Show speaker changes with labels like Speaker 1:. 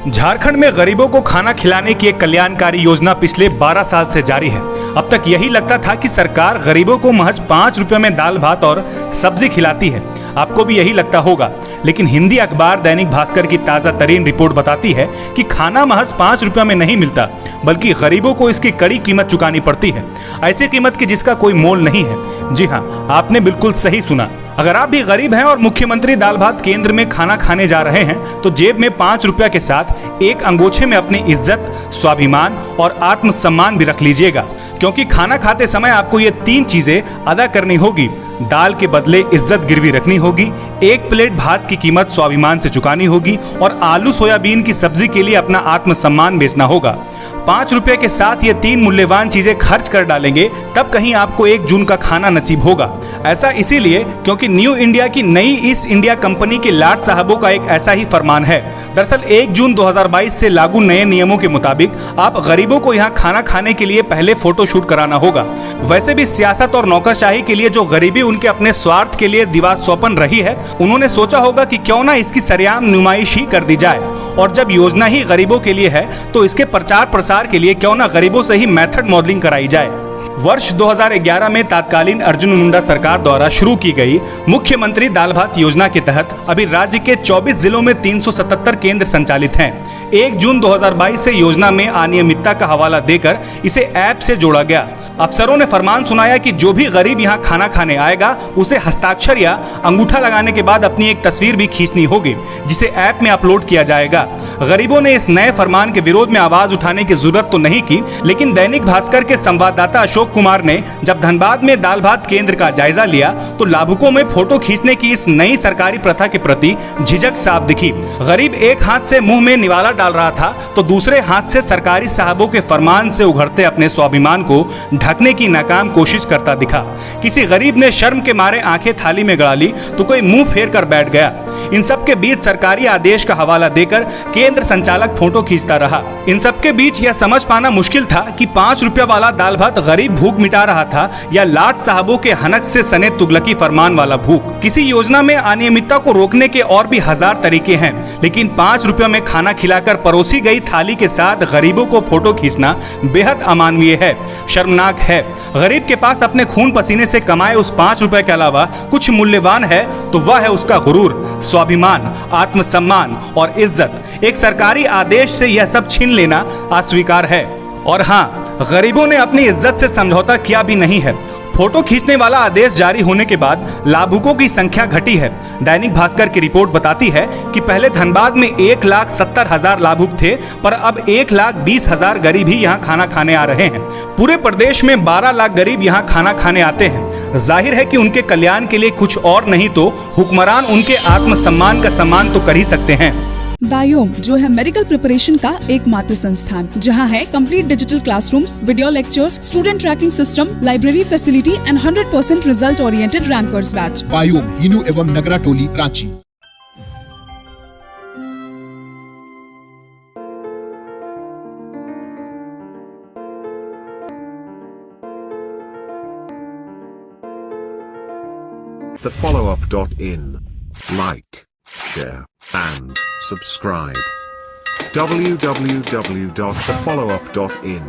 Speaker 1: झारखंड में गरीबों को खाना खिलाने की एक कल्याणकारी योजना पिछले 12 साल से जारी है। अब तक यही लगता था कि सरकार गरीबों को महज 5 रुपए में दाल भात और सब्जी खिलाती है। आपको भी यही लगता होगा, लेकिन हिंदी अखबार दैनिक भास्कर की ताजा तरीन रिपोर्ट बताती है कि खाना महज 5 रुपए में नहीं मिलता, बल्कि गरीबों को इसकी कड़ी कीमत चुकानी पड़ती है। ऐसी कीमत की जिसका कोई मोल नहीं है। जी हाँ, आपने बिल्कुल सही सुना। अगर आप भी गरीब हैं और मुख्यमंत्री दाल भात केंद्र में खाना खाने जा रहे हैं, तो जेब में 5 रुपया के साथ एक अंगोछे में अपनी इज्जत, स्वाभिमान और आत्मसम्मान भी रख लीजिएगा, क्योंकि खाना खाते समय आपको ये 3 चीजें अदा करनी होगी। दाल के बदले इज्जत गिरवी रखनी होगी, एक प्लेट भात की कीमत स्वाभिमान से चुकानी होगी और आलू सोयाबीन की सब्जी के लिए अपना आत्मसम्मान बेचना होगा। 5 रुपए के साथ ये 3 मूल्यवान चीजें खर्च कर डालेंगे, तब कहीं आपको 1 जून का खाना नसीब होगा। ऐसा इसीलिए क्योंकि न्यू इंडिया की नई ईस्ट इंडिया कंपनी के लाट साहबों का एक ऐसा ही फरमान है। दरअसल 1 जून 2022 से लागू नए नियमों के मुताबिक आप गरीबों को यहाँ खाना खाने के लिए पहले फोटोशूट कराना होगा। वैसे भी सियासत और नौकरशाही के लिए जो गरीबी उनके अपने स्वार्थ के लिए दीवार सौंपन रही है, उन्होंने सोचा होगा कि क्यों ना इसकी सरेआम नुमाइश ही कर दी जाए। और जब योजना ही गरीबों के लिए है, तो इसके प्रचार प्रसार के लिए क्यों ना गरीबों से ही मेथड मॉडलिंग कराई जाए। वर्ष 2011 में तत्कालीन अर्जुन मुंडा सरकार द्वारा शुरू की गई मुख्यमंत्री दाल भात योजना के तहत अभी राज्य के 24 जिलों में 377 केंद्र संचालित हैं। 1 जून 2022 से योजना में अनियमितता का हवाला देकर इसे ऐप से जोड़ा गया। अफसरों ने फरमान सुनाया कि जो भी गरीब यहाँ खाना खाने आएगा, उसे हस्ताक्षर या अंगूठा लगाने के बाद अपनी एक तस्वीर भी खींचनी होगी, जिसे ऐप में अपलोड किया जाएगा। गरीबों ने इस नए फरमान के विरोध में आवाज उठाने की जरूरत तो नहीं की, लेकिन दैनिक भास्कर के संवाददाता अशोक कुमार ने जब धनबाद में दाल भात केंद्र का जायजा लिया, तो लाभुकों में फोटो खींचने की इस नई सरकारी प्रथा के प्रति झिझक साफ दिखी। गरीब एक हाथ से मुंह में निवाला डाल रहा था, तो दूसरे हाथ से सरकारी साहबों के फरमान से उघड़ते अपने स्वाभिमान को ढकने की नाकाम कोशिश करता दिखा। किसी गरीब ने शर्म के मारे आंखें थाली में गड़ा ली, तो कोई मुंह फेर कर बैठ गया। इन सब के बीच सरकारी आदेश का हवाला देकर केंद्र संचालक फोटो खींचता रहा। इन सब के बीच यह समझ पाना मुश्किल था कि 5 रुपया वाला दाल भात गरीब भूख मिटा रहा था या लाट साहबों के हनक से सने तुगलकी फरमान वाला भूख। किसी योजना में अनियमितता को रोकने के और भी 1000 तरीके हैं, लेकिन 5 रुपया में खाना खिलाकर परोसी गई थाली के साथ गरीबों को फोटो खींचना बेहद अमानवीय है, शर्मनाक है। गरीब के पास अपने खून पसीने से कमाए उस 5 रुपए के अलावा कुछ मूल्यवान है, तो वह है उसका गुरूर, स्वाभिमान, आत्मसम्मान और इज्जत। एक सरकारी आदेश से यह सब छीन लेना अस्वीकार है। और हाँ, गरीबों ने अपनी इज्जत से समझौता किया भी नहीं है। फोटो खींचने वाला आदेश जारी होने के बाद लाभुकों की संख्या घटी है। दैनिक भास्कर की रिपोर्ट बताती है कि पहले धनबाद में 1,70,000 लाभुक थे, पर अब 1,20,000 गरीब ही यहाँ खाना खाने आ रहे हैं। पूरे प्रदेश में 12 लाख गरीब यहाँ खाना खाने आते हैं। जाहिर है कि उनके कल्याण के लिए कुछ और नहीं तो हुक्मरान उनके आत्मसम्मान का सम्मान तो कर ही सकते हैं।
Speaker 2: बायोम, जो है मेडिकल प्रिपरेशन का एकमात्र संस्थान, जहां है complete digital classrooms, video lectures, student tracking system, library facility and 100% result oriented rankers batch.
Speaker 3: Biome, Hinoo एवं नगरा टोली, Ranchi.
Speaker 4: thefollowup.in. Like, share, and subscribe. www.thefollowup.in